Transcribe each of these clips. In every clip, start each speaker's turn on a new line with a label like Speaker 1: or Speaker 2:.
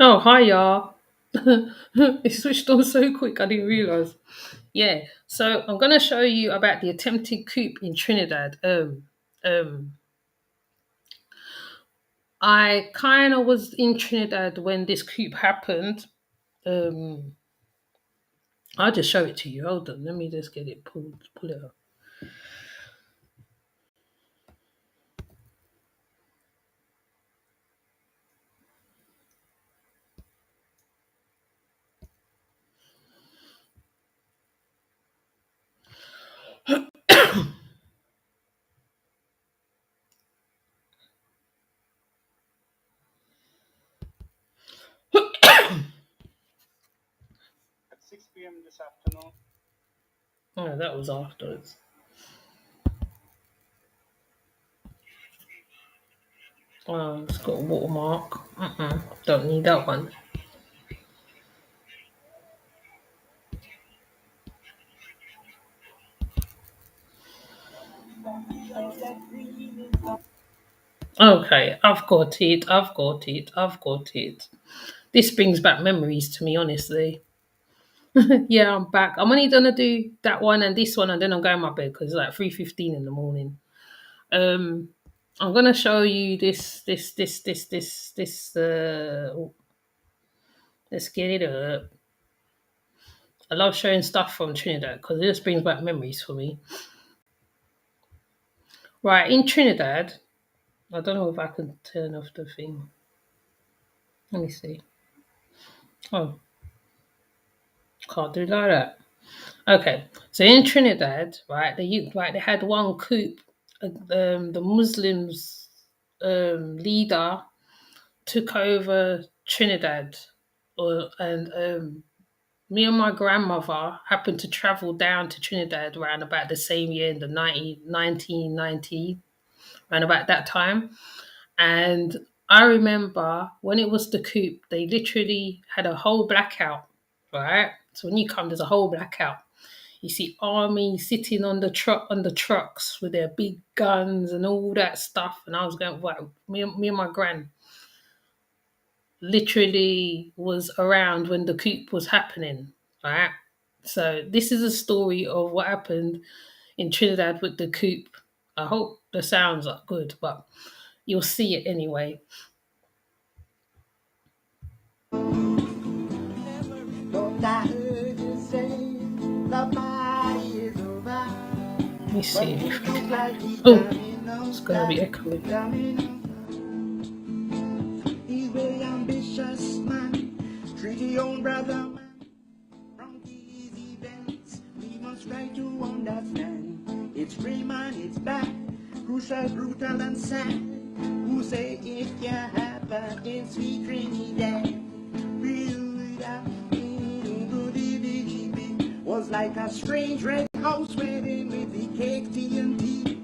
Speaker 1: Oh, hi, y'all. It switched on so quick, I didn't realize. Yeah, so I'm going to show you about the attempted coup in Trinidad. Um, I kind of was in Trinidad when this coup happened. Um, I'll just show it to you. Hold on, let me just get it pull it up. Oh, that was afterwards. Oh, it's got a watermark. Don't need that one. Okay, I've got it. I've got it. I've got it. This brings back memories to me, honestly. Yeah, I'm back. I'm only gonna do that one and this one, and then I'm going my bed because it's like 3:15 in the morning. Um, I'm gonna show you this. Let's get it up. I love showing stuff from Trinidad because it just brings back memories for me. Right, in Trinidad, I don't know if I can turn off the thing. Let me see. Oh, can't do it like that. Okay, so in Trinidad, right, they had one coup. The Muslims leader took over Trinidad, and me and my grandmother happened to travel down to Trinidad around about the same year in the 1990, around about that time. And I remember when it was the coup, they literally had a whole blackout, right? So when you come, there's a whole blackout. You see army sitting on the trucks with their big guns and all that stuff. And I was going, wow, me and my gran literally was around when the coup was happening, right? So this is a story of what happened in Trinidad with the coup. I hope the sounds are good, but you'll see it anyway. Let me see if I can. Oh, it's gonna be echoing. He's very ambitious man, treat your own brother man. From these events, we must try to understand. It's grim and it's bad, crucial, brutal and sad. Who say it can happen in sweet Trinidad? Was like a strange red house wedding with the cake, tea and tea.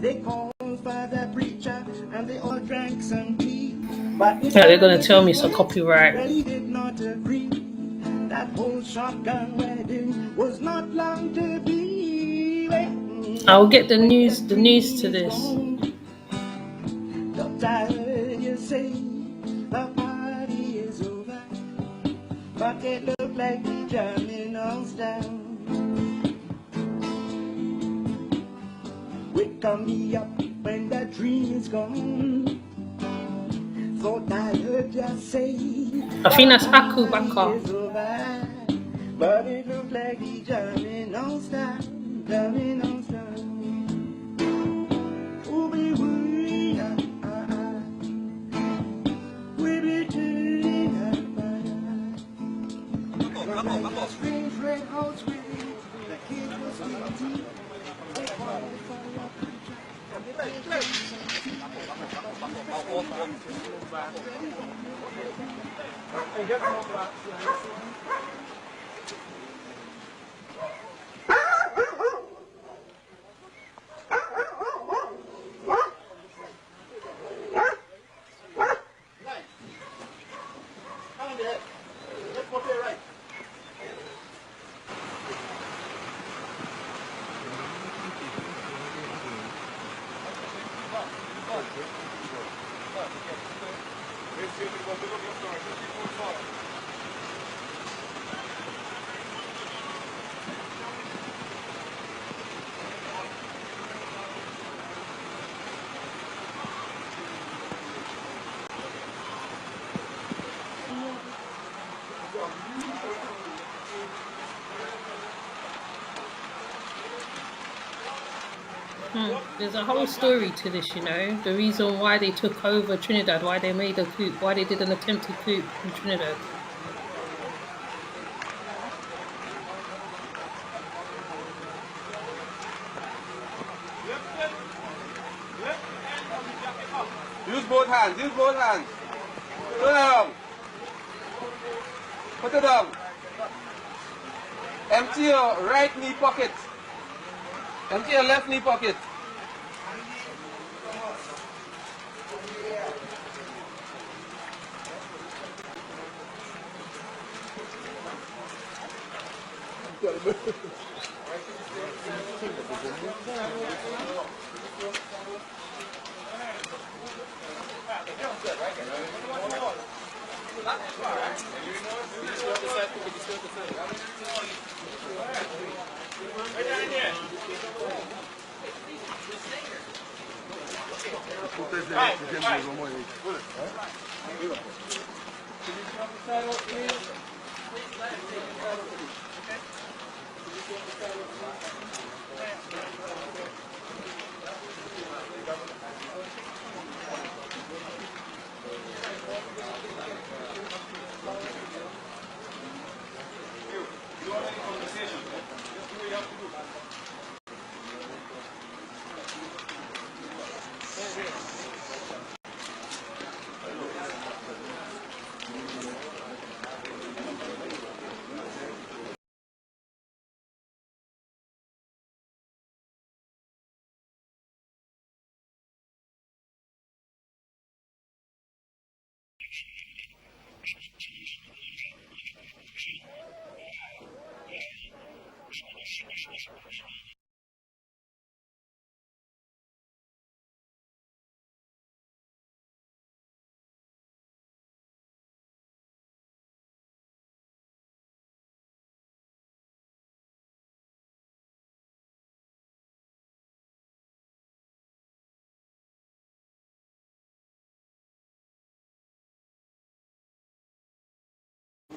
Speaker 1: They called for the preacher and they all drank some tea. But yeah, they're gonna tell me it's a copyright. They did not agree. That whole shotgun wedding was not long to be. I'll get the news to this. You say the party is over, but it looked like the Germinals down. Wake me up when the dream is gone. Thought I heard you say I think that's Aku Baka. But it looked like the Germinals down, Germinals down. Oh, be we be strange red house with the kid was 15. There's a whole story to this, you know. The reason why they took over Trinidad, why they made a coup, why they did an attempted coup in Trinidad.
Speaker 2: Use both hands, use both hands. Put it down. Put it down. Empty your right knee pocket. Empty your left knee pocket.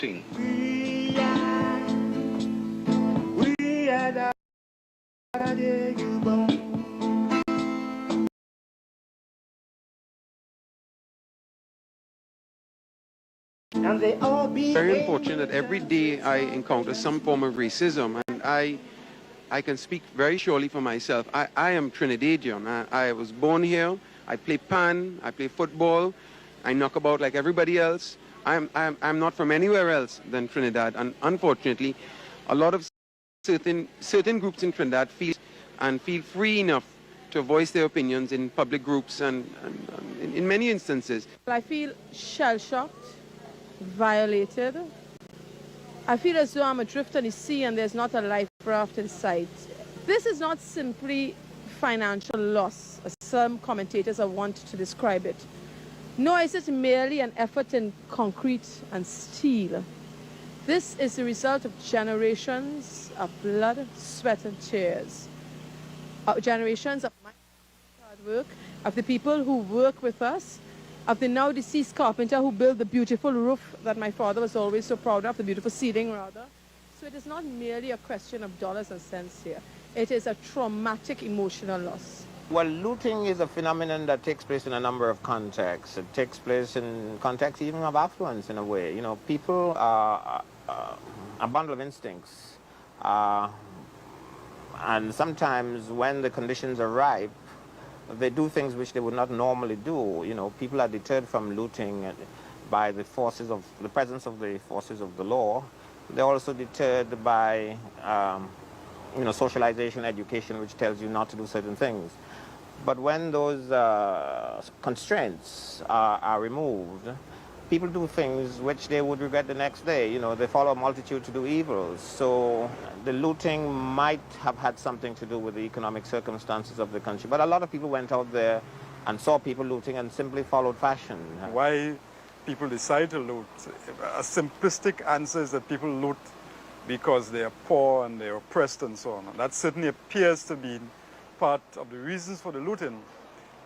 Speaker 3: We are the day you born. And they all be
Speaker 4: very unfortunate that every day I encounter some form of racism, and I can speak very surely for myself. I am Trinidadian. I was born here. I play pan, I play football, I knock about like everybody else. I'm not from anywhere else than Trinidad, and unfortunately, a lot of certain groups in Trinidad feel free enough to voice their opinions in public groups and in many instances.
Speaker 5: I feel shell-shocked, violated. I feel as though I'm adrift on the sea and there's not a life raft in sight. This is not simply financial loss, as some commentators have wanted to describe it. Nor is it merely an effort in concrete and steel. This is the result of generations of blood, sweat, and tears. Generations of hard work, of the people who work with us, of the now deceased carpenter who built the beautiful roof that my father was always so proud of, the beautiful ceiling rather. So it is not merely a question of dollars and cents here. It is a traumatic emotional loss.
Speaker 6: Well, looting is a phenomenon that takes place in a number of contexts. It takes place in contexts even of affluence in a way. You know, people are a bundle of instincts. And sometimes when the conditions are ripe, they do things which they would not normally do. You know, people are deterred from looting by the presence of the forces of the law. They're also deterred by, you know, socialization, education, which tells you not to do certain things. But when those constraints are removed, people do things which they would regret the next day. You know, they follow a multitude to do evils. So the looting might have had something to do with the economic circumstances of the country. But a lot of people went out there and saw people looting and simply followed fashion.
Speaker 7: Why people decide to loot. A simplistic answer is that people loot because they are poor and they're oppressed and so on. And that certainly appears to be part of the reasons for the looting.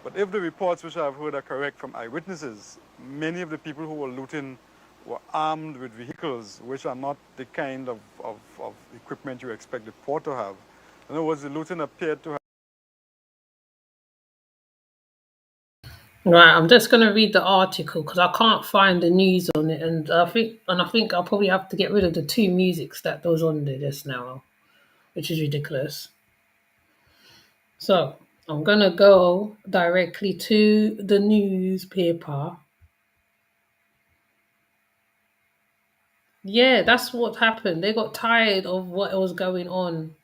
Speaker 7: But if the reports which I've heard are correct from eyewitnesses, many of the people who were looting were armed with vehicles which are not the kind of equipment you expect the poor to have. In other words, the looting appeared to have.
Speaker 1: Right, I'm just gonna read the article because I can't find the news on it, and I think I'll probably have to get rid of the two musics that was on there just now, which is ridiculous. So I'm gonna go directly to the newspaper. Yeah, that's what happened. They got tired of what was going on.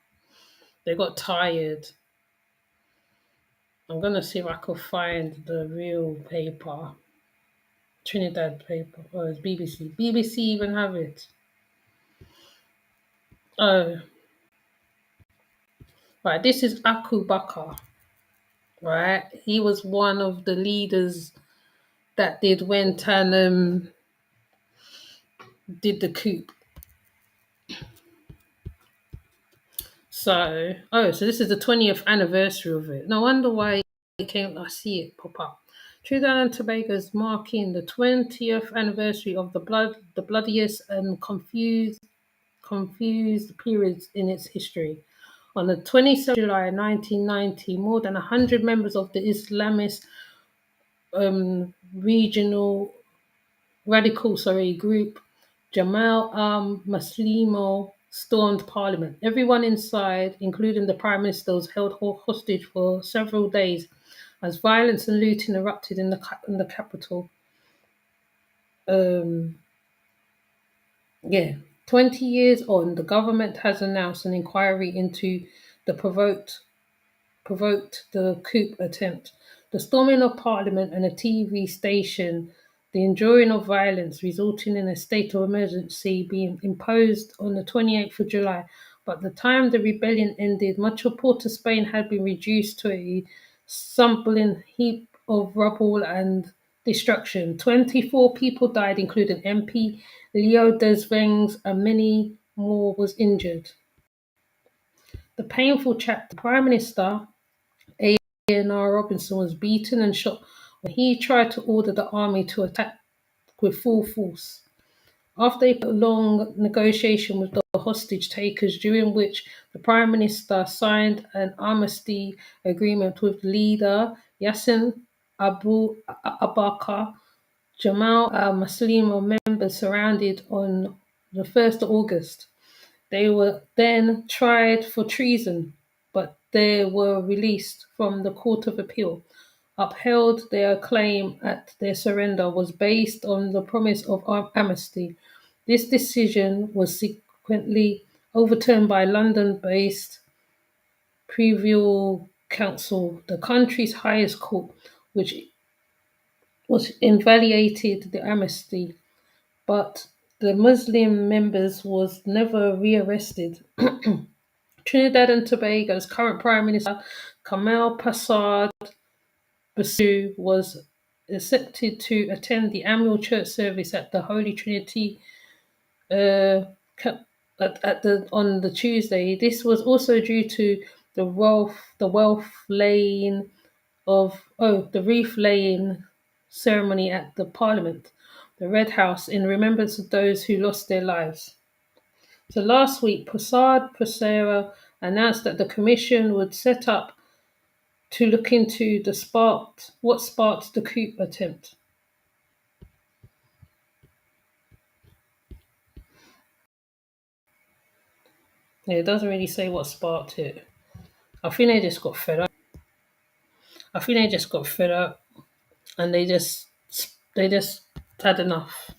Speaker 1: They got tired. I'm gonna see if I could find the real paper, Trinidad paper. Oh, it's BBC. BBC even have it. Oh, right. This is Aku Bakar. Right, he was one of the leaders that went and did the coup. So this is the 20th anniversary of it. No wonder why it came. I see it pop up. Trinidad and Tobago is marking the 20th anniversary of the bloodiest and confused periods in its history. On the 27th of July 1990, more than 100 members of the Islamist regional radical group Jamal Maslimo stormed Parliament. Everyone inside, including the Prime Minister, was held hostage for several days as violence and looting erupted in the capital. Um, yeah, 20 years on, the government has announced an inquiry into the provoked the coup attempt. The storming of Parliament and a TV station, the enduring of violence resulting in a state of emergency being imposed on the 28th of July. By the time the rebellion ended, much of Port of Spain had been reduced to a stumbling heap of rubble and destruction. 24 people died, including MP Leo Desvengs, and many more was injured. The painful chapter. Prime Minister A.N.R. Robinson was beaten and shot when he tried to order the army to attack with full force. After a long negotiation with the hostage takers, during which the Prime Minister signed an armistice agreement with leader Yassin Abu Abakar, Jamal Maslimo members surrounded on the 1st of August. They were then tried for treason, but they were released from the Court of Appeal, upheld their claim at their surrender was based on the promise of amnesty. This decision was subsequently overturned by London-based Privy Council, the country's highest court, which was invalidated the amnesty, but the Muslim members was never rearrested. Trinidad and Tobago's current Prime Minister, Kamal Passad Basu, was accepted to attend the annual church service at the Holy Trinity uh, on the Tuesday. This was also due to the wreath laying ceremony at the Parliament, the Red House, in remembrance of those who lost their lives. So last week, Prasad Pasera announced that the commission would set up to look into what sparked the coup attempt. Yeah, it doesn't really say what sparked it. I think they just got fed up. And they just had enough.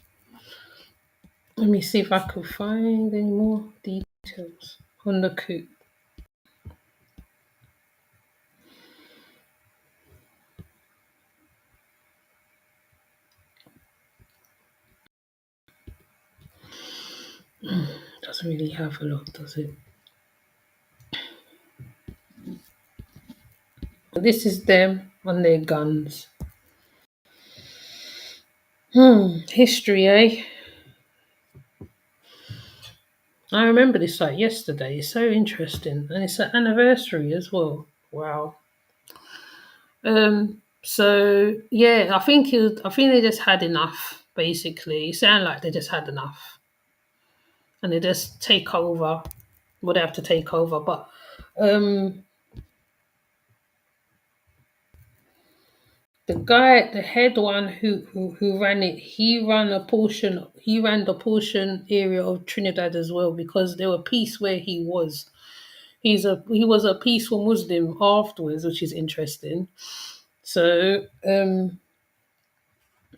Speaker 1: Let me see if I can find any more details on the coup. Doesn't really have a lot, does it? This is them on their guns. History, eh? I remember this like yesterday. It's so interesting, and it's an anniversary as well. Wow. So yeah, I think they just had enough. Basically, it sounded like they just had enough, and they just take over. Well, they have to take over, but um, the guy, the head one who ran it, he ran a portion. He ran the portion area of Trinidad as well because there were peace where he was. He was a peaceful Muslim afterwards, which is interesting. So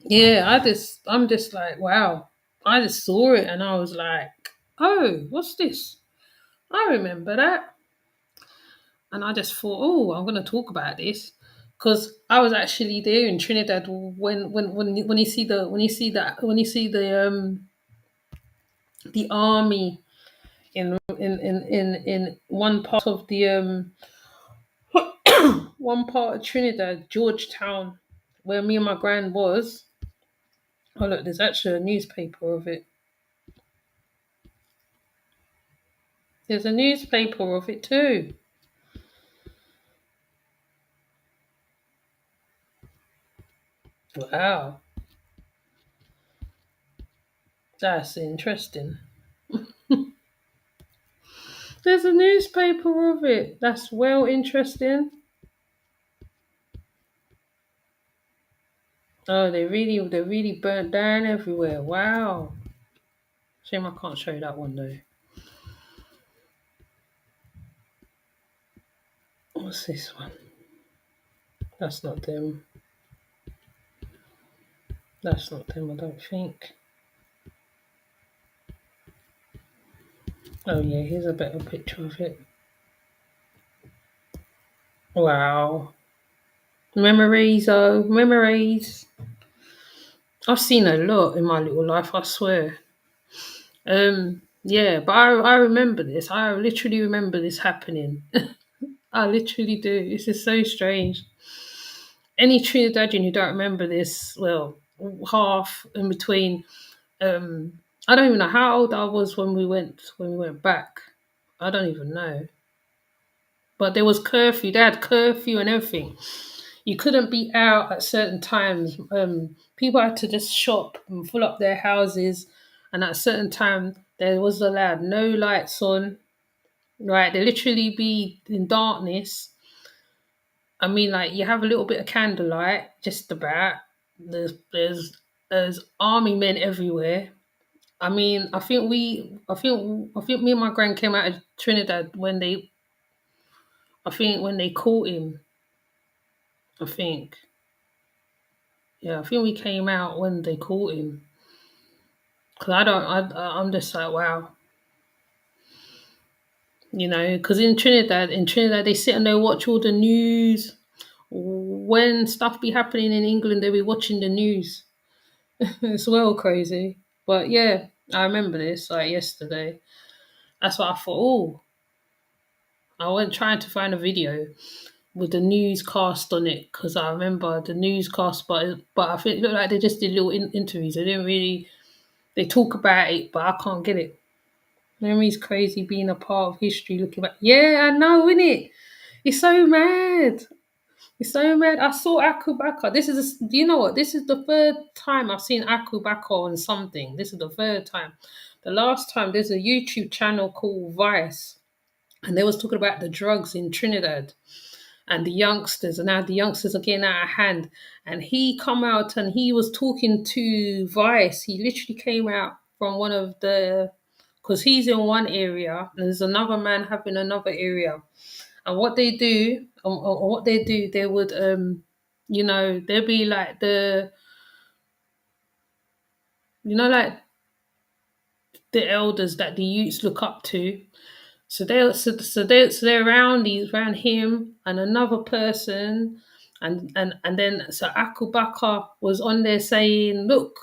Speaker 1: yeah, I'm just like, wow. I just saw it and I was like, oh, what's this? I remember that. And I just thought, oh, I'm gonna talk about this. Because I was actually there in Trinidad when you see the army in one part of the one part of Trinidad, Georgetown, where me and my grand was. Oh look, there's actually a newspaper of it. There's a newspaper of it too. Wow, that's interesting. There's a newspaper of it. That's well interesting. Oh, they really burnt down everywhere. Wow. Shame I can't show you that one though. What's this one? That's not them. That's not them, I don't think. Oh yeah, here's a better picture of it. Wow. Memories, oh, memories. I've seen a lot in my little life, I swear. Yeah, but I remember this. I literally remember this happening. I literally do. This is so strange. Any Trinidadian who don't remember this, well, half in between. I don't even know how old I was when we went back. I don't even know. But there was curfew. They had curfew and everything. You couldn't be out at certain times. People had to just shop and fill up their houses, and at a certain time there was allowed no lights on. Right, they literally be in darkness. I mean, like you have a little bit of candlelight, just about. There's army men everywhere. I mean, I think me and my grand came out of Trinidad when they caught him. I think, yeah, I think we came out when they caught him. Cause I'm just like, wow, because in Trinidad, they sit and they watch all the news. When stuff be happening in England, they be watching the news. It's well crazy. But yeah, I remember this like yesterday. That's what I thought. Oh, I went trying to find a video with the newscast on it because I remember the newscast, but I think it looked like they just did little interviews. They didn't really they talk about it, but I can't get it. Memory's crazy being a part of history. Looking back, yeah, I know, innit? It's so mad. It's so mad. I saw Akubaka. Do you know what? This is the third time I've seen Akubaka on something. This is the third time. The last time there's a YouTube channel called Vice, and they was talking about the drugs in Trinidad and the youngsters, and now the youngsters are getting out of hand. And he come out and he was talking to Vice. He literally came out from one of the because he's in one area and there's another man having another area. And what they do, they would, they'll be like like the elders that the youths look up to. So they're around him and another person, and then so Akubaka was on there saying, look,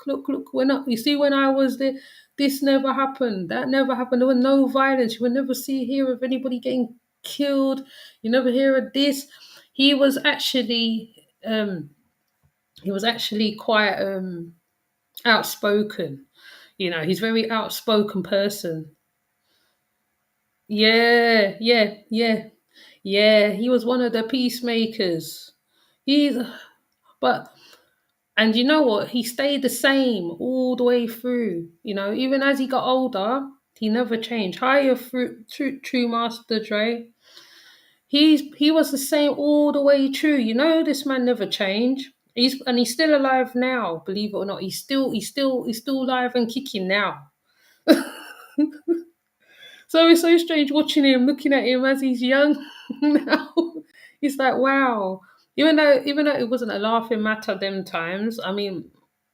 Speaker 1: when I was there, this never happened, that never happened. There was no violence. You will never hear of anybody getting killed. You never hear of this. He was actually quite outspoken. You know, he's a very outspoken person. Yeah, yeah, yeah, yeah. He was one of the peacemakers. He's, but and you know what? He stayed the same all the way through. You know, even as he got older, he never changed. Higher through, true Master Dre. He was the same all the way through. You know, this man never changed. He's still alive now. Believe it or not, he's still alive and kicking now. So it's so strange watching him, looking at him as he's young now. It's like wow. Even though it wasn't a laughing matter them times, I mean,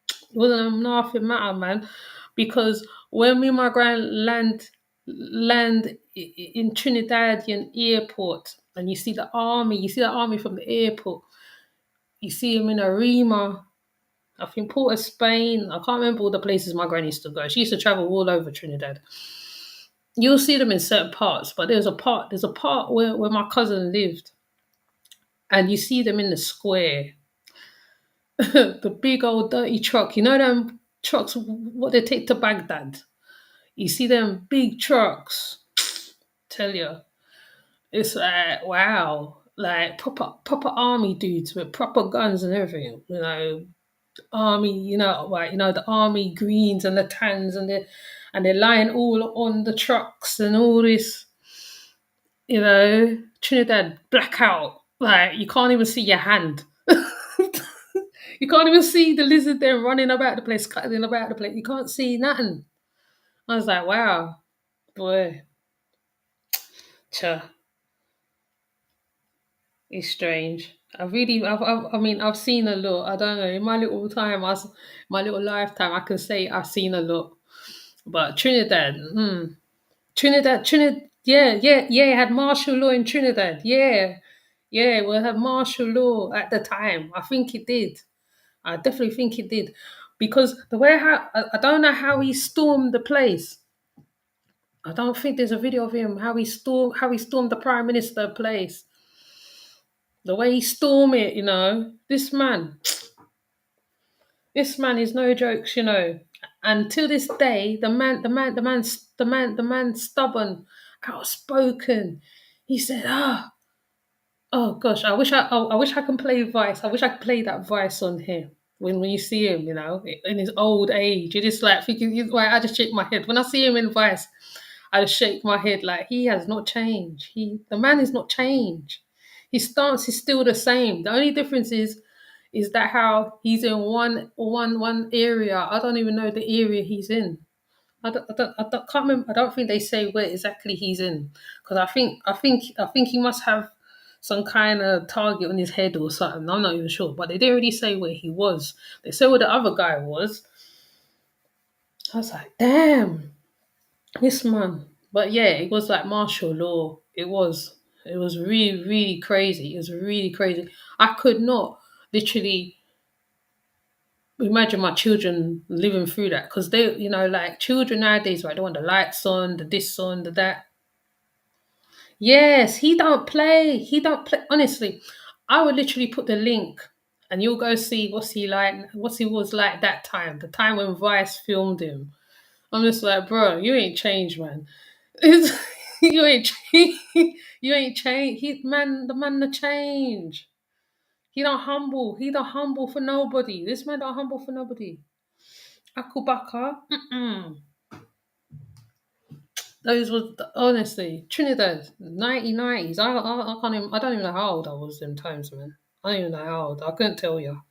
Speaker 1: it wasn't a laughing matter, man, because when me and my grand land in Trinidadian airport, and you see the army from the airport, you see him in Arima, I think Port of Spain. I can't remember all the places my granny used to go. She used to travel all over Trinidad. You'll see them in certain parts, but there's a part where my cousin lived, and you see them in the square. The big old dirty truck. You know them trucks what they take to Baghdad. You see them big trucks. Tell you, it's like wow, like proper army dudes with proper guns and everything. You know, army. You know, like the army greens and the tans and they're lying all on the trucks and all this. You know, Trinidad blackout. Like you can't even see your hand. You can't even see the lizard there running about the place, cutting about the place. You can't see nothing. I was like, wow, boy, cha, it's strange. I mean, I've seen a lot. I don't know. In my little time, my little lifetime, I can say I've seen a lot. But Trinidad, Trinidad, yeah. It had martial law in Trinidad. Yeah, we had martial law at the time. I think it did. I definitely think it did, because the way how I don't know how he stormed the place. I don't think there's a video of him how he stormed the prime minister place. The way he stormed it, this man is no jokes, And to this day, the man stubborn, outspoken. He said, oh gosh, I wish I can play Vice. I wish I could play that Vice on here. When you see him, in his old age, you're just like thinking, like, I just shake my head. When I see him in Vice, I just shake my head like he has not changed. The man is not changed. His stance is still the same. The only difference is that how he's in one area. I don't even know the area he's in. Can't remember. I don't think they say where exactly he's in, because I think he must have some kind of target on his head or something. I'm not even sure, but they didn't really say where he was. They said where the other guy was. I was like, damn, this man. But yeah, it was like martial law. It was. It was really, really crazy. It was really crazy. I could not literally imagine my children living through that, because they, like children nowadays, right? They want the lights on, the this on, the that. Yes, he don't play. He don't play. Honestly, I would literally put the link, and you'll go see what he was like that time, the time when Vice filmed him. I'm just like, bro, you ain't changed, man. You ain't changed. You ain't changed. The man, the change. He don't humble. He don't humble for nobody. This man don't humble for nobody. Akubaka. Those were honestly Trinidad, 1990s. I can't even. I don't even know how old I was them times, man. I don't even know how old. I couldn't tell you.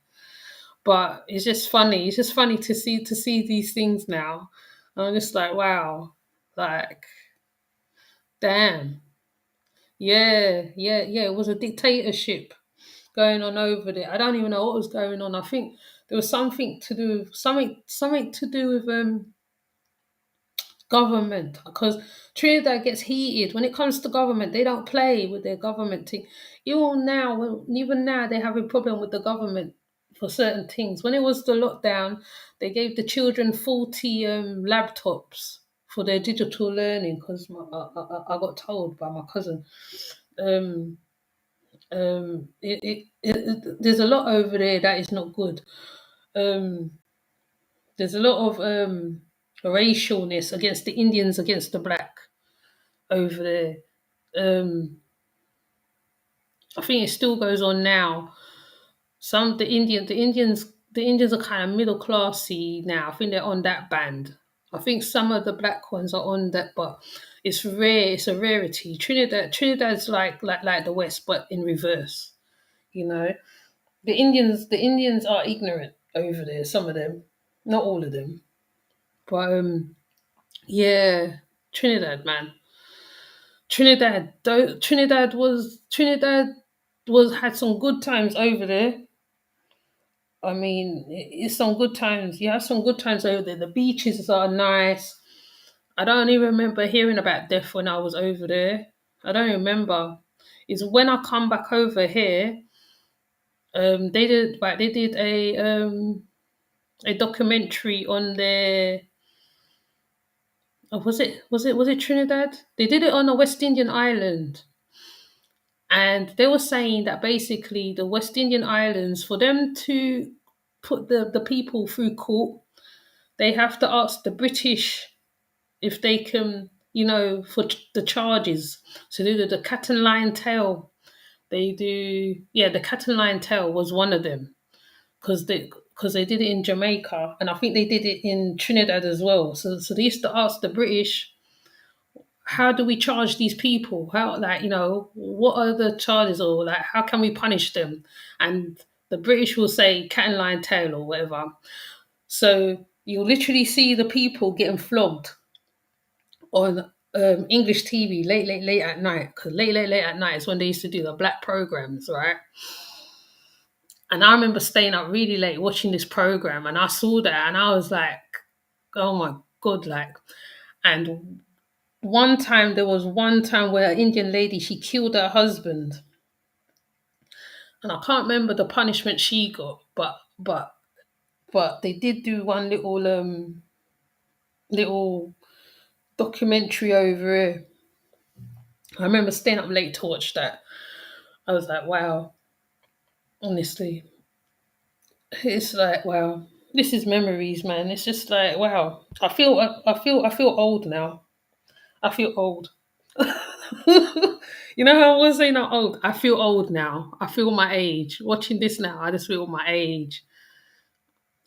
Speaker 1: But it's just funny. It's just funny to see these things now. I'm just like, wow, like, damn, yeah. It was a dictatorship going on over there. I don't even know what was going on. I think there was something to do with government, because Trinidad gets heated when it comes to government. They don't play with their government thing. Even now, they're having problem with the government for certain things. When it was the lockdown, they gave the children 40 laptops for their digital learning, because I got told by my cousin. Um, there's a lot over there that is not good. Um, There's a lot of racialness against the Indians against the black over there. Um, I think it still goes on now. Some the Indians are kind of middle classy now. I think they're on that band. I think some of the black ones are on that, but it's rare. It's a rarity. Trinidad's like the West, but in reverse. You know, the Indians are ignorant over there. Some of them, not all of them, but yeah, Trinidad, man. Trinidad was had some good times over there. I mean, it's some good times. You have some good times over there. The beaches are nice. I don't even remember hearing about death when I was over there. I don't remember. It's when I come back over here. They did a documentary on their. Oh, was it Trinidad? They did it on a West Indian island, and they were saying that basically the West Indian islands, for them to put the people through court, they have to ask the British if they can, for the charges. So they do the cat and lion tail. They do, yeah, the cat and lion tail was one of them because they did it in Jamaica, and I think they did it in Trinidad as well. So they used to ask the British, how do we charge these people? How, what are the charges, or like how can we punish them? And the British will say cat and lion tail or whatever. So you'll literally see the people getting flogged on English TV late at night, because late at night is when they used to do the black programs, right? And I remember staying up really late watching this program, and I saw that, and I was like, "Oh my god!" And there was one time where an Indian lady, she killed her husband, and I can't remember the punishment she got, but they did do one little documentary over it. I remember staying up late to watch that. I was like, wow, honestly, it's like, wow, this is memories, man. It's just like, wow. I feel old now. I feel old. You know how I was saying not old? I feel old now. I feel my age. Watching this now, I just feel my age.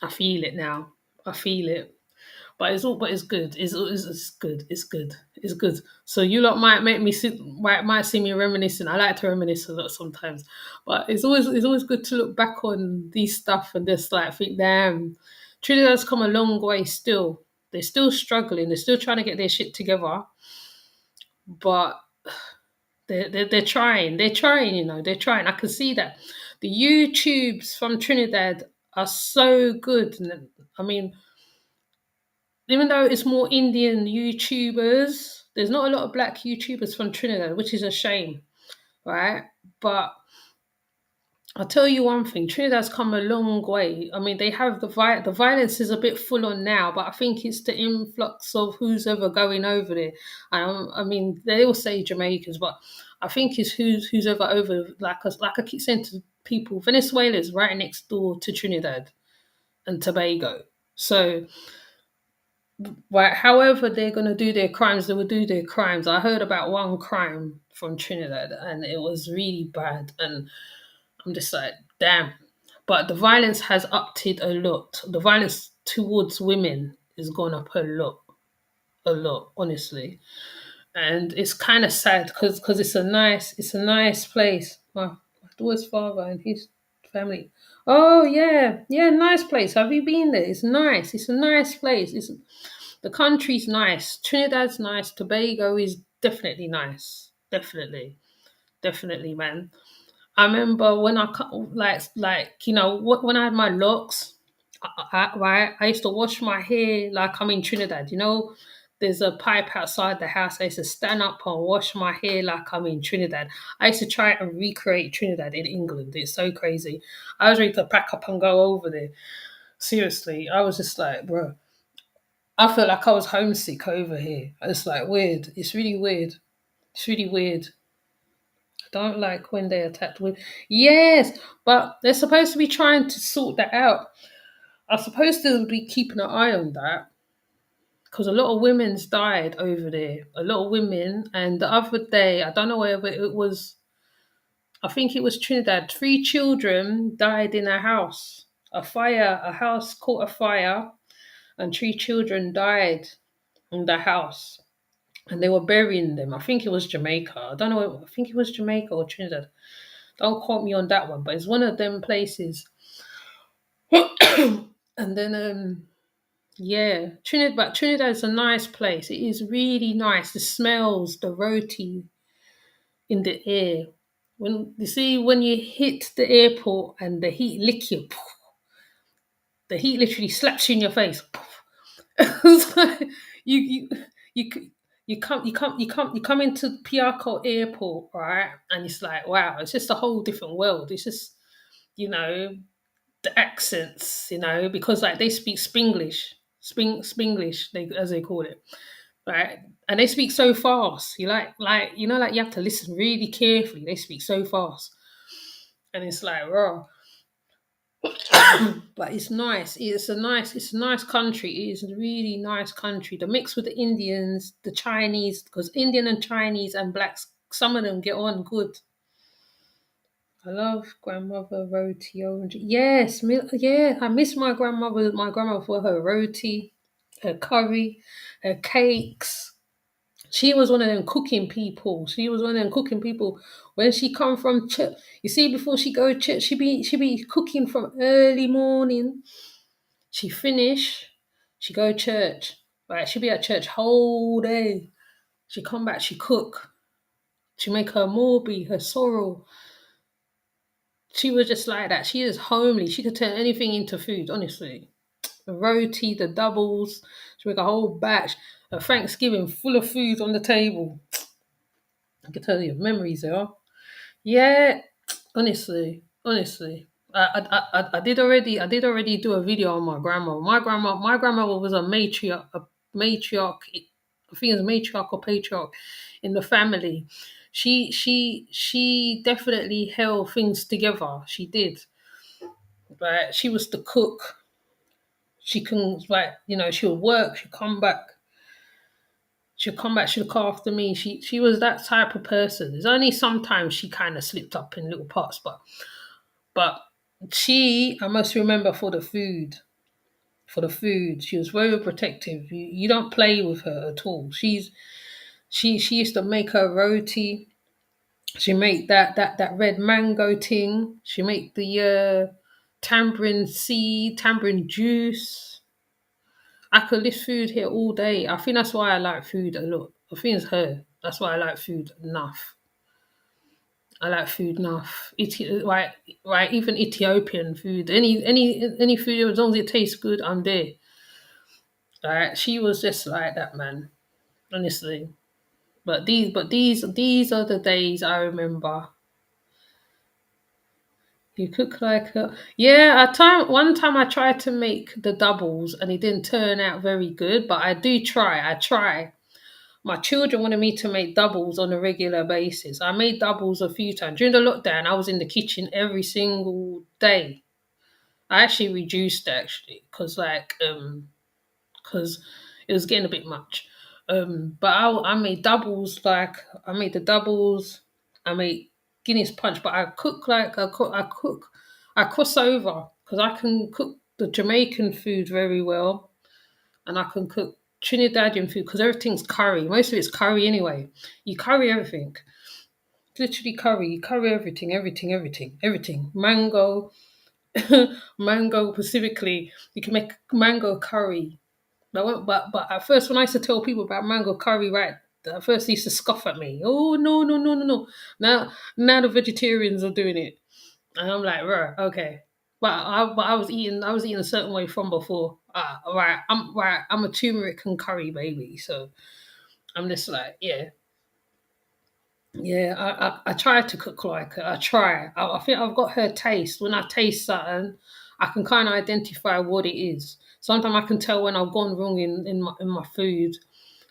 Speaker 1: I feel it now. I feel it. But it's good. It's good. It's good. It's good. So you lot might see me reminiscing. I like to reminisce a lot sometimes, but it's always good to look back on these stuff and just like think, damn, Trinidad's come a long way still. They're still struggling. They're still trying to get their shit together, but they're trying. They're trying. They're trying. I can see that the YouTubes from Trinidad are so good. I mean, even though it's more Indian YouTubers, there's not a lot of black YouTubers from Trinidad, which is a shame, right? But I'll tell you one thing: Trinidad's come a long way. I mean, they have the violence is a bit full on now, but I think it's the influx of who's ever going over there. I mean, they all say Jamaicans, but I think it's who's ever over. Like I keep saying to people, Venezuela's right next door to Trinidad and Tobago, so. Right, however they're gonna do their crimes, they will do their crimes. I heard about one crime from Trinidad, and it was really bad, and I'm just like, damn. But the violence has upped it a lot. The violence towards women has gone up a lot, honestly, and it's kind of sad because it's a nice place. My daughter's father and his family. Oh yeah, nice place. Have you been there? It's nice. It's a nice place. The country's nice. Trinidad's nice. Tobago is definitely nice. Definitely, man. I remember when when I had my locks, I used to wash my hair like I'm in Trinidad. There's a pipe outside the house. I used to stand up and wash my hair like I'm in Trinidad. I used to try and recreate Trinidad in England. It's so crazy. I was ready to pack up and go over there. Seriously, I was just like, bro, I felt like I was homesick over here. It's like weird. It's really weird. It's really weird. I don't like when they attack with. Yes, but they're supposed to be trying to sort that out. I'm supposed to be keeping an eye on that because a lot of women's died over there. A lot of women, and the other day, I don't know whether it was, I think it was Trinidad. 3 children died in a house. A house caught a fire, and 3 children died in the house. And they were burying them. I think it was Jamaica. I don't know. I think it was Jamaica or Trinidad. Don't quote me on that one, but it's one of them places. And then, yeah, Trinidad. But Trinidad is a nice place. It is really nice. The smells, the roti in the air. When you see when you hit the airport and the heat lick you, the heat literally slaps you in your face. It's like you you you come into Piarco Airport, right? And it's like, wow, it's just a whole different world. It's just, you know, the accents, because like they speak Spanglish, Spanglish, they as they call it, right? And they speak so fast. You like like you have to listen really carefully. They speak so fast, and it's like raw. But it's nice. It's a nice country. It is a really nice country. The mix with the Indians, the Chinese, because Indian and Chinese and blacks, some of them get on good. I love grandmother roti orange. Yes, yeah. I miss my grandmother. My grandmother for her roti, her curry, her cakes. She was one of them cooking people. She was one of them cooking people. When she come from church, you see, before she go to church, she be cooking from early morning. She finish, she go church. Right, she be at church whole day. She come back, she cook. She make her morby, her sorrel. She was just like that. She is homely. She could turn anything into food, honestly. The roti, the doubles. She make a whole batch. A Thanksgiving full of food on the table. I can tell you memories there. Yeah, honestly. I did already do a video on my grandma. My grandmother was a matriarch. I think it was matriarch or patriarch in the family. She definitely held things together. She did. Right, she was the cook. She can, like, she'll work. She'll come back. She'll look after me. She was that type of person. There's only sometimes she kind of slipped up in little parts, but I must remember for the food. For the food, she was very protective. You don't play with her at all. She used to make her roti. She make that red mango thing. She make the tamarind juice. I could list food here all day. I think that's why I like food a lot. I think it's her. That's why I like food enough. I like food enough. Right. Even Ethiopian food. Any food, as long as it tastes good, I'm there. Right. She was just like that, man. Honestly. But these are the days I remember. You cook like a, yeah. One time I tried to make the doubles and it didn't turn out very good. But I do try. I try. My children wanted me to make doubles on a regular basis. I made doubles a few times. During the lockdown, I was in the kitchen every single day. I actually reduced actually because it was getting a bit much. But I made doubles, like I made the doubles. I made Guinness punch, but I cross over because I can cook the Jamaican food very well, and I can cook Trinidadian food because everything's curry. Most of it's curry anyway. You curry everything, literally curry. You curry everything. Mango, mango specifically. You can make mango curry. But at first, when I used to tell people about mango curry, right, at first they used to scoff at me. Oh no. Now the vegetarians are doing it, and I'm like, right, okay. But I was eating a certain way from before. I'm a turmeric and curry baby, so I'm just like, yeah. Yeah, I try to cook like her. I try. I think I've got her taste. When I taste something, I can kind of identify what it is. Sometimes I can tell when I've gone wrong in my food,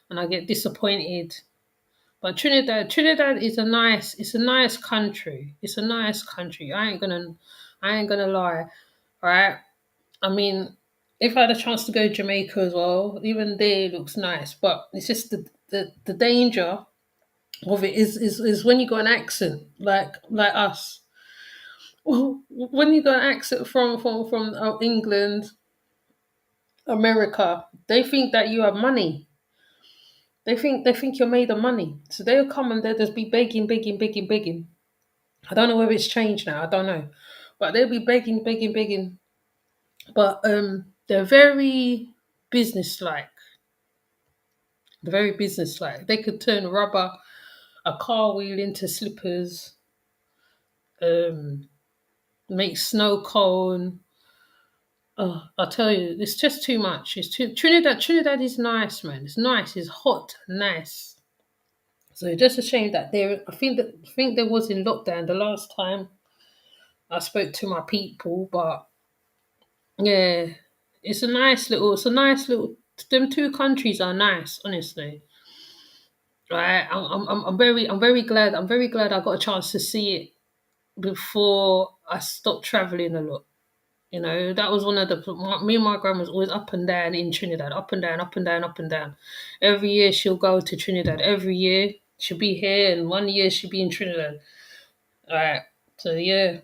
Speaker 1: and I get disappointed. But Trinidad is a nice country. It's a nice country. I ain't gonna lie, right? I mean, if I had a chance to go to Jamaica as well, even there it looks nice. But it's just the danger of it is when you got an accent like us. Well, when you got an accent from England, America, they think that you have money. They think you're made of money. So they'll come and they'll just be begging, begging, begging, begging. I don't know whether it's changed now. I don't know, but they'll be begging, begging, begging. But they're very businesslike. They're very businesslike. They could turn rubber, a car wheel into slippers, um, make snow cone. Oh, I'll tell you, it's just too much. It's too Trinidad. Trinidad is nice, man. It's nice. It's hot, nice. So it's just a shame that there. I think there was in lockdown the last time I spoke to my people, but yeah, it's a nice little. Them two countries are nice, honestly. Right, I'm very glad I got a chance to see it before I stopped traveling a lot. You know, that was one of me and my grandma's always up and down in Trinidad, up and down, up and down, up and down. Every year she'll go to Trinidad. Every year she'll be here, and one year she'll be in Trinidad. All right. So yeah,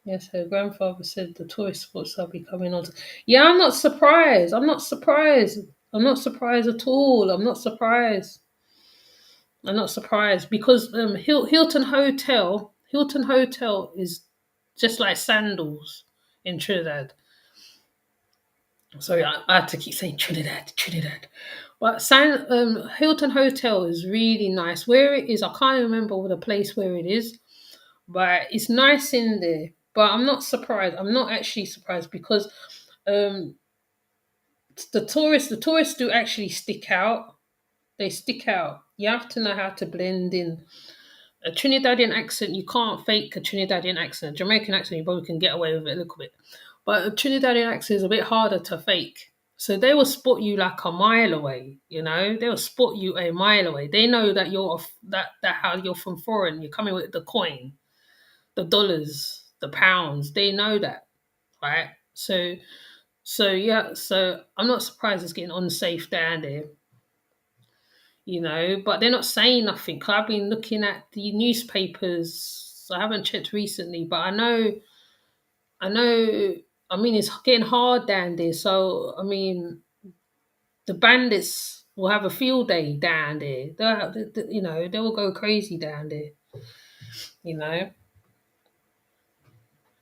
Speaker 1: yes, her grandfather said the tourist spots are becoming on. Yeah, I'm not surprised. I'm not surprised. I'm not surprised at all. I'm not surprised. I'm not surprised because Hilton Hotel is just like sandals in Trinidad. Sorry, I had to keep saying Trinidad, Trinidad. But Hilton Hotel is really nice. Where it is, I can't remember the place where it is, but it's nice in there. But I'm not surprised. I'm not actually surprised because um, the tourists do actually stick out. They stick out. You have to know how to blend in. A Trinidadian accent, you can't fake a Trinidadian accent. A Jamaican accent, you probably can get away with it a little bit. But a Trinidadian accent is a bit harder to fake. So they will spot you like a mile away, you know? They'll spot you a mile away. They know that that how you're from foreign. You're coming with the coin, the dollars, the pounds. They know that, right? So I'm not surprised it's getting unsafe down there, but they're not saying nothing. 'Cause I've been looking at the newspapers. I haven't checked recently, but I know. I mean, it's getting hard down there. So I mean, the bandits will have a field day down there. They will go crazy down there. You know,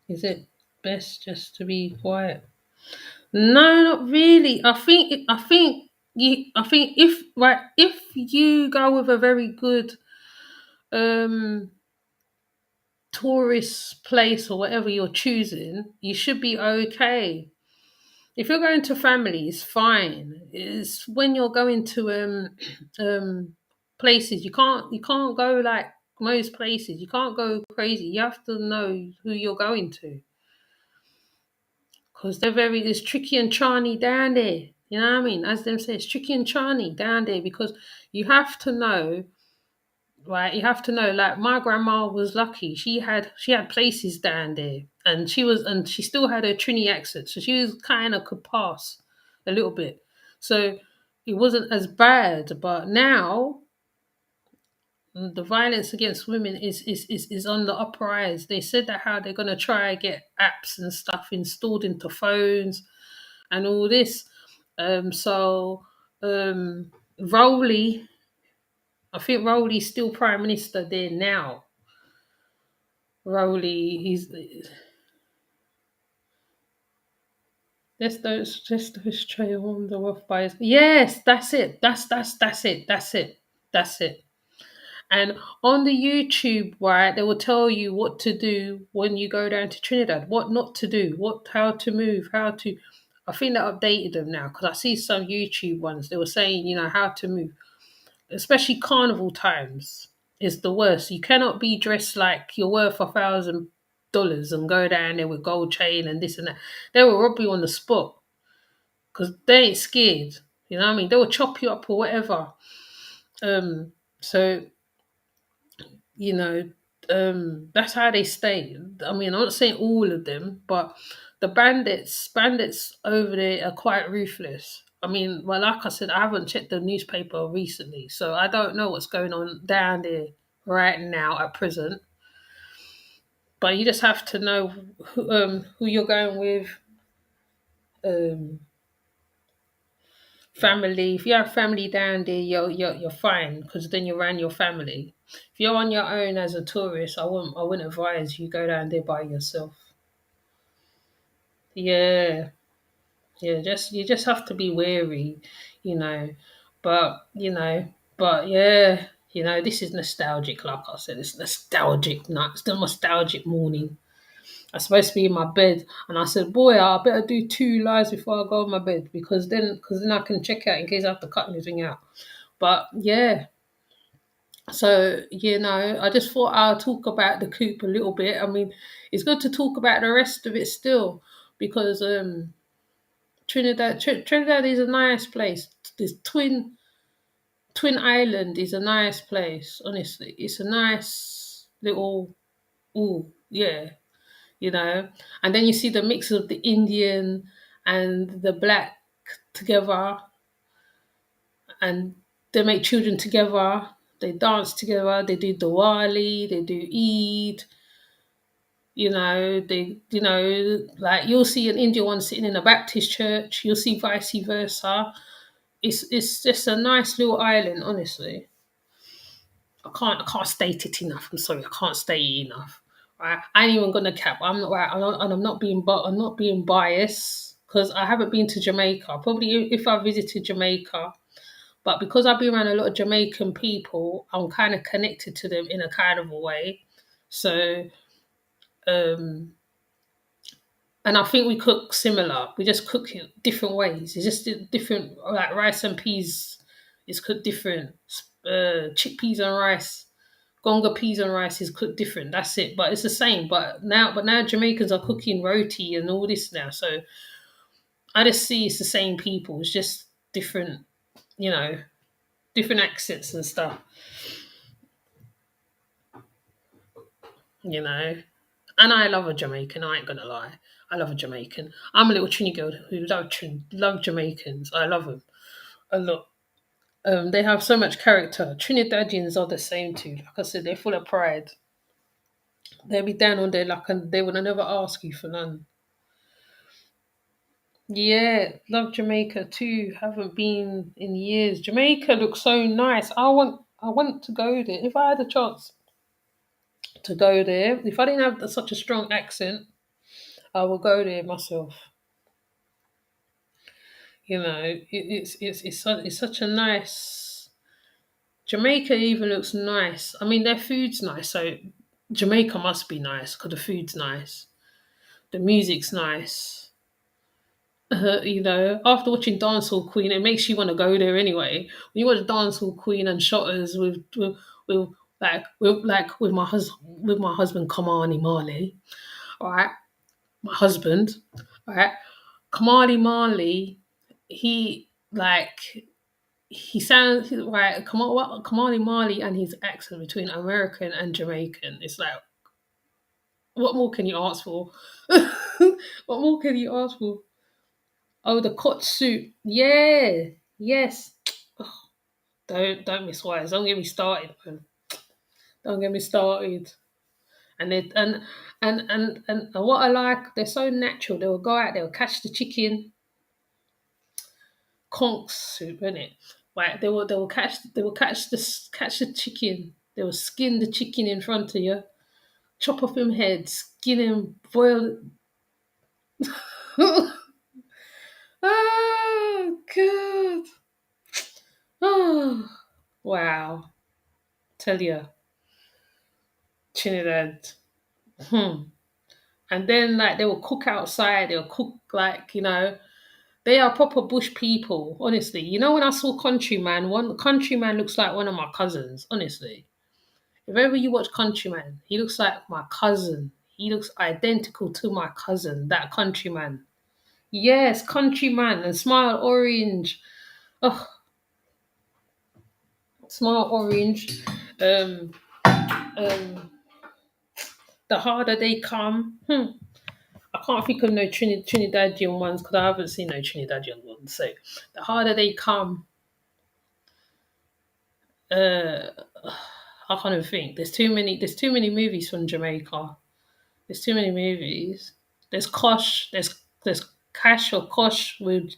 Speaker 1: is it best just to be quiet? No, not really. I think if you go with a very good um tourist place or whatever you're choosing, you should be okay. If you're going to families, fine. It's when you're going to places you can't go like most places. You can't go crazy. You have to know who you're going to because it's tricky and charny down there. You know what I mean? As them say, it's tricky and charny down there because you have to know. Right, you have to know. Like my grandma was lucky; she had places down there, and she still had her Trini accent, so she was kind of could pass a little bit. So it wasn't as bad. But now the violence against women is on the uprise. They said that how they're gonna try and get apps and stuff installed into phones and all this. So Rowley, I think Rowley's still prime minister there now. Rowley, he's just those trail on the rough buyers. Yes, that's it. That's it. And on the YouTube, right, they will tell you what to do when you go down to Trinidad, what not to do, how to move, how to. I think they updated them now because I see some YouTube ones. They were saying, how to move, especially carnival times is the worst. You cannot be dressed like you're worth $1,000 and go down there with gold chain and this and that. They will rob you on the spot because they ain't scared. You know what I mean? They will chop you up or whatever. So you know, that's how they stay. I mean, I'm not saying all of them, but the bandits over there are quite ruthless. I mean, well, like I said, I haven't checked the newspaper recently, so I don't know what's going on down there right now at present. But you just have to know who you're going with. Um, Family. If you have family down there, you're fine because then you're around your family. If you're on your own as a tourist, I wouldn't advise you go down there by yourself. Yeah, yeah. Just you just have to be wary, you know. But yeah, this is nostalgic. Like I said, it's nostalgic night. It's the nostalgic morning. I was supposed to be in my bed, and I said, "Boy, I better do 2 lives before I go on my bed because then I can check out in case I have to cut anything out." But yeah, so I just thought I'll talk about the coop a little bit. I mean, it's good to talk about the rest of it still because Trinidad is a nice place. This Twin Island is a nice place. Honestly, it's a nice little. Ooh, yeah, and then you see the mix of the Indian and the black together, and they make children together. They dance together. They do Diwali. They do Eid. Like you'll see an Indian one sitting in a Baptist church. You'll see vice versa. It's just a nice little island, honestly. I can't state it enough. I'm sorry, I can't state it enough. Right? I ain't even gonna cap. I'm not right, and I'm not being biased because I haven't been to Jamaica. Probably if I visited Jamaica, but because I've been around a lot of Jamaican people, I'm kind of connected to them in a kind of a way. So, um, and I think we cook similar. We just cook it different ways. It's just different, like rice and peas is cooked different. Chickpeas and rice, gonga peas and rice is cooked different. That's it. But it's the same. But now Jamaicans are cooking roti and all this now. So I just see it's the same people. It's just different, you know, different accents and stuff. You know. And I love a Jamaican. I ain't gonna lie. I love a Jamaican. I'm a little Trini girl who love Jamaicans. I love them a lot. They have so much character. Trinidadians are the same too. Like I said, they're full of pride. They'll be down on their luck and they would never ask you for none. Yeah, love Jamaica too. Haven't been in years. Jamaica looks so nice. I want to go there. If I had a chance to go there, if I didn't have such a strong accent, I will go there myself. It's such a nice. Jamaica even looks nice. I mean, their food's nice, so Jamaica must be nice because the food's nice, the music's nice. After watching Dancehall Queen, it makes you want to go there anyway. When you watch Dancehall Queen and Shotters with my husband Kamani Marley, all right, my husband, all right, Kamani Marley, he like he sounds right. Kamali Marley and his accent between American and Jamaican. It's like, what more can you ask for? What more can you ask for? Oh, the cot suit. Yeah. Yes. Oh, don't miss wires. Don't get me started, man. Don't get me started. And they and what I like, they're so natural. They will go out, they will catch the chicken, conch soup, innit? Right, they will catch the chicken. They will skin the chicken in front of you, chop off him head, skin him, boil. Oh god! Oh wow! Tell you, Trinidad. Hmm. And then like they will cook outside. They'll cook like they are proper bush people. Honestly, when I saw Countryman, one Countryman looks like one of my cousins. Honestly, if ever you watch Countryman, he looks like my cousin. He looks identical to my cousin, that Countryman. Yes, Countryman and Smile Orange. Oh, Smile Orange. Um, um, the harder they come. I I can't think of no Trinidadian ones because I haven't seen no Trinidadian ones. So the harder they come, uh, I can't even think. There's too many. There's too many movies from Jamaica. There's too many movies. There's Kosh. There's Cash or Kosh with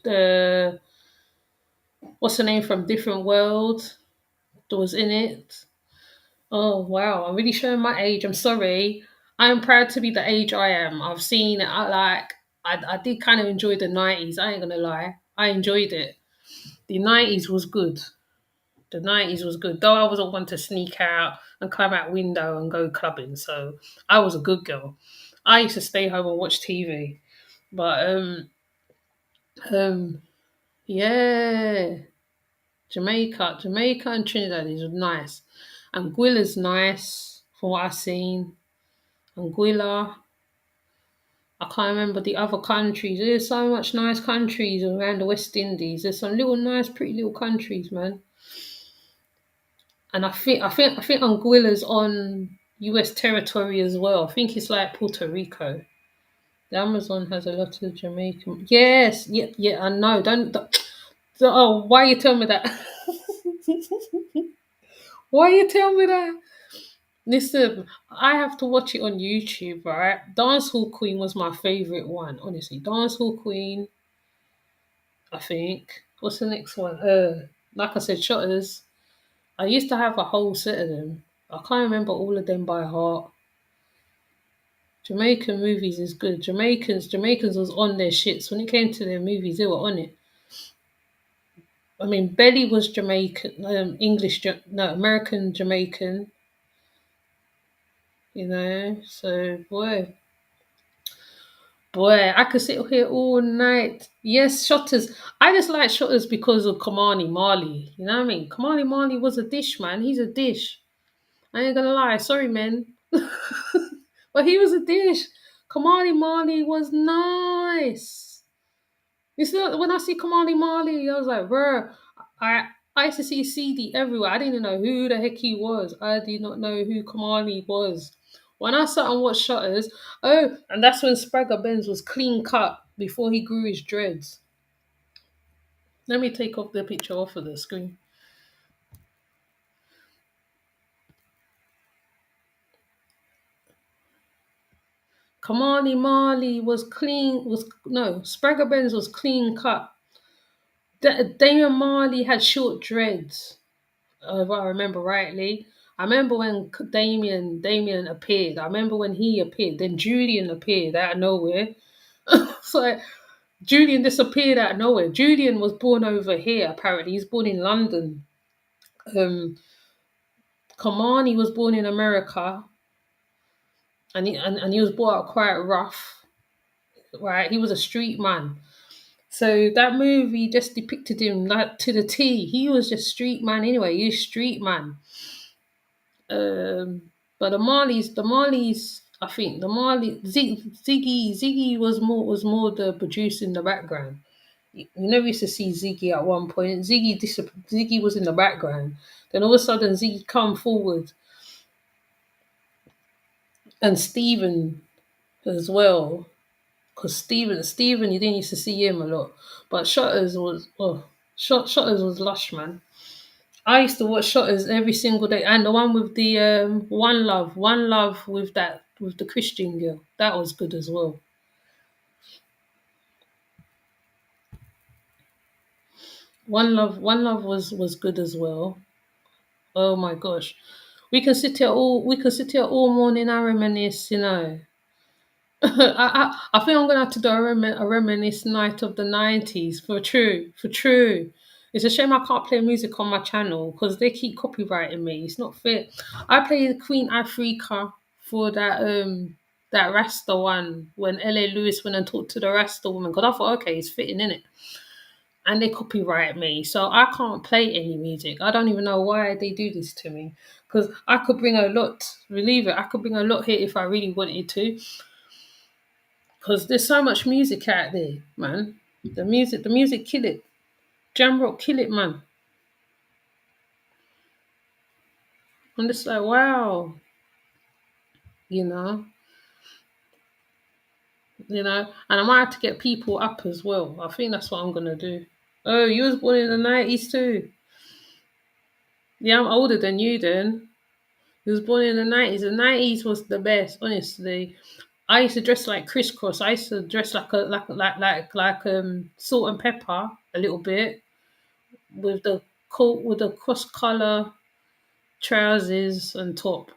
Speaker 1: what's the name from Different World that was in it. Oh wow, I'm really showing my age. I'm sorry. I'm proud to be the age I am. I've seen it. I did kind of enjoy the 90s. I ain't gonna lie. I enjoyed it. The 90s was good. The 90s was good. Though I wasn't one to sneak out and climb out window and go clubbing. So I was a good girl. I used to stay home and watch TV. But um yeah. Jamaica and Trinidad is nice. Anguilla's nice from what I've seen. Anguilla. I can't remember the other countries. There's so much nice countries around the West Indies. There's some little nice, pretty little countries, man. And I think Anguilla's on U.S. territory as well. I think it's like Puerto Rico. The Amazon has a lot of Jamaican. Yes, yeah. I know. Oh, why you tell me that? Why you tell me that? Listen, I have to watch it on YouTube, right? Dance Hall Queen was my favorite one, honestly. Dance Hall Queen, I think. What's the next one? Like I said, Shutters. I used to have a whole set of them. I can't remember all of them by heart. Jamaican movies is good. Jamaicans was on their shits when it came to their movies. They were on it. I mean, Belly was Jamaican, no, American Jamaican. You know, so boy, I could sit here all night. Yes, Shotters. I just like Shotters because of Kamani Marley. You know what I mean? Kamani Marley was a dish, man. He's a dish. I ain't gonna lie. Sorry, man. But he was a dish. Kamani Marley was nice. You see, when I see Kamani Marley, I was like, bro, I I used to see CD everywhere. I didn't even know who the heck he was. I did not know who Kamani was. When I sat and watched Shutters, oh, and that's when Spragga Benz was clean cut before he grew his dreads. Let me take off the picture off of the screen. Kamani Marley was clean, was no, Spragga Benz was clean cut. Damian Marley had short dreads, if I remember rightly. I remember when Damien appeared. I remember when he appeared. Then Julian appeared out of nowhere. So Julian disappeared out of nowhere. Julian was born over here. Apparently, he's born in London. Kamani was born in America, and he was brought up quite rough. Right, he was a street man. So that movie just depicted him like to the T. He was just street man anyway. He was street man. But the Marleys, I think Ziggy was more the producer in the background. You never used to see Ziggy at one point. Ziggy was in the background. Then all of a sudden Ziggy come forward, and Stephen as well. Because Stephen, you didn't used to see him a lot. But Shutters was lush, man. I used to watch Shutters every single day, and the one with the One Love with the Christian girl, that was good as well. One Love was good as well. Oh my gosh, we can sit here all morning and reminisce, you know. I think I'm gonna have to do a reminisce night of the 90s for true. It's a shame I can't play music on my channel because they keep copyrighting me. It's not fair. I played Queen Africa for that Rasta one when LA Lewis went and talked to the Rasta woman because I thought okay, it's fitting in it, and they copyright me, so I can't play any music. I don't even know why they do this to me because I could bring a lot. Believe it, I could bring a lot here if I really wanted to. Because there's so much music out there, man. The music kill it. Jam rock kill it, man. I'm just like, wow, you know. and I might have to get people up as well. I think that's what I'm gonna do. Oh, you was born in the 90s too. Yeah, I'm older than you then. You was born in the 90s. The 90s was the best, honestly. I used to dress like crisscross. I used to dress like salt and pepper a little bit with the coat with the cross color trousers and top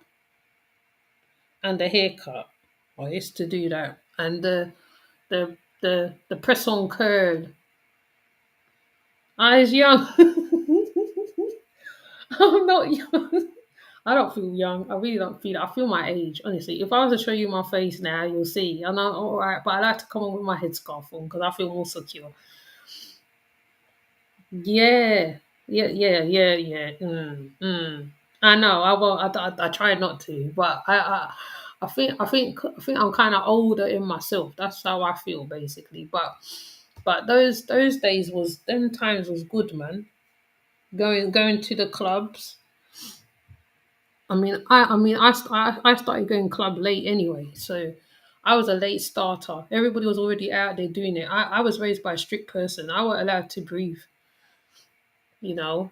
Speaker 1: and the haircut. I used to do that and the press on curl. I was young. I'm not young. I don't feel young. I really don't feel it. I feel my age, honestly. If I was to show you my face now, you'll see. And I'm all right, but I like to come on with my headscarf on because I feel more secure. Yeah, yeah. I know. I will. I try not to, but I think I'm kind of older in myself. That's how I feel basically. But those days was them times was good, man. Going to the clubs. I started going club late anyway, so I was a late starter. Everybody was already out there doing it. I was raised by a strict person. I wasn't allowed to breathe,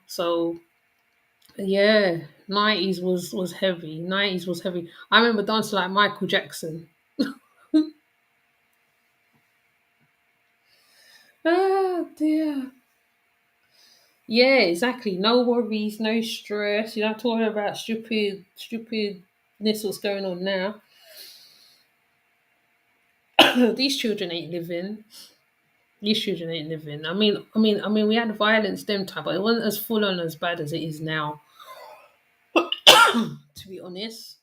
Speaker 1: So yeah, 90s was heavy. 90s was heavy. I remember dancing like Michael Jackson. Oh dear. Yeah, exactly. No worries, no stress. You don't have to worry about stupidness what's going on now. These children ain't living. These children ain't living. We had violence them time, but it wasn't as full on as bad as it is now. To be honest,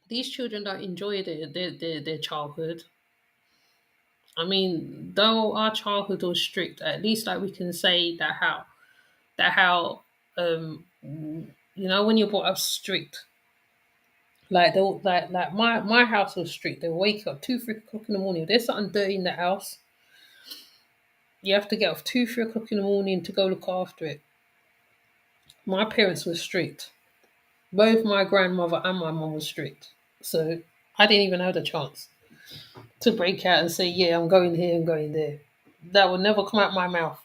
Speaker 1: these children don't enjoy their childhood. Though our childhood was strict, at least like we can say that how when you're brought up strict, like my house was strict. They wake up 2, 3 o'clock in the morning. If there's something dirty in the house, you have to get off 2, 3 o'clock in the morning to go look after it. My parents were strict. Both my grandmother and my mum were strict. So I didn't even have the chance to break out and say, yeah, I'm going here and going there. That would never come out my mouth.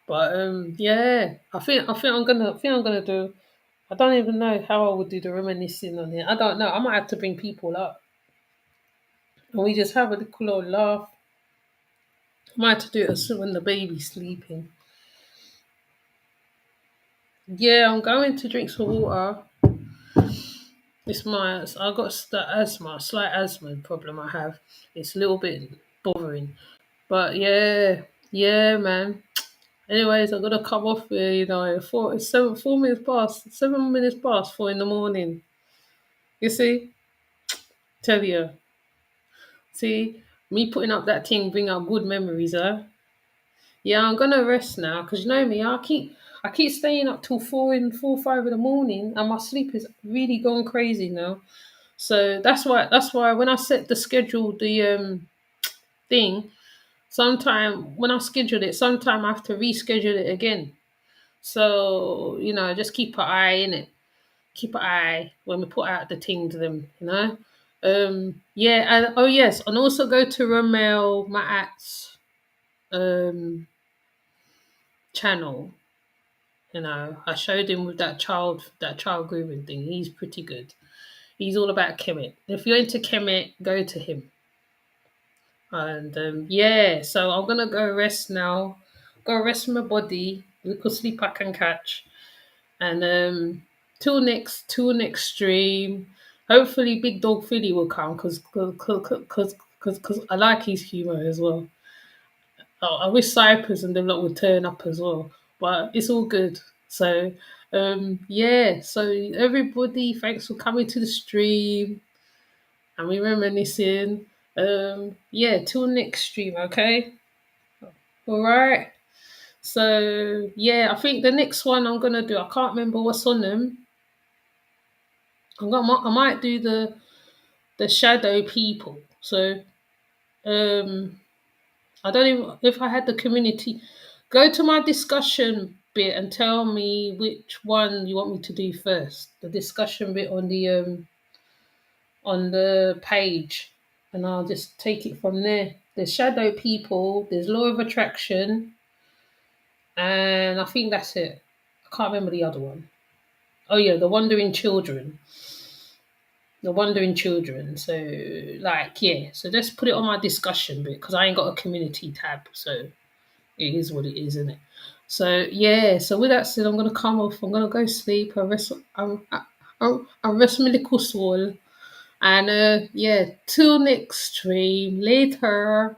Speaker 1: But yeah, I think I'm gonna do. I don't even know how I would do the reminiscing on it. I don't know. I might have to bring people up and we just have a little old laugh. I might have to do it as when the baby's sleeping. Yeah, I'm going to drink some water. I got the asthma, slight asthma problem I have. It's a little bit bothering. But yeah, man. Anyways, I gotta come off here, it's 4 minutes past, 7 minutes past 4 in the morning. You see? Tell you. See? Me putting up that thing bring out good memories, huh? Yeah, I'm gonna rest now, because you know me, I keep staying up till 4, 5 in the morning and my sleep is really going crazy now. So that's why when I set the schedule the thing, sometime when I schedule it, sometime I have to reschedule it again. So, just keep an eye in it. Keep an eye when we put out the thing to them. Yeah, and oh yes, and also go to Ramel Maat's channel. I showed him with that child grooming thing. He's pretty good. He's all about Kemet. If you're into Kemet, go to him. And yeah, so I'm gonna go rest now. Go rest my body. Little sleep I can catch. And till next stream. Hopefully, Big Dog Philly will come because I like his humor as well. Oh, I wish Cypress and them lot would turn up as well, but it's all good. So yeah. So everybody, thanks for coming to the stream and we reminiscing. Yeah, till next stream, okay? All right. So yeah, I think the next one I'm gonna do, I can't remember what's on them. I might do the shadow people. So I don't even if I had the community go to my discussion bit and tell me which one you want me to do first. The discussion bit on on the page, and I'll just take it from there. There's shadow people, there's law of attraction, and I think that's it. I can't remember the other one. Oh yeah, the wandering children. The wandering children. So like yeah, so let's put it on my discussion bit because I ain't got a community tab, so it is what it is, isn't it? So yeah, so with that said, I'm gonna come off. I'm gonna go sleep. I rest my little soul. And yeah, till next stream later.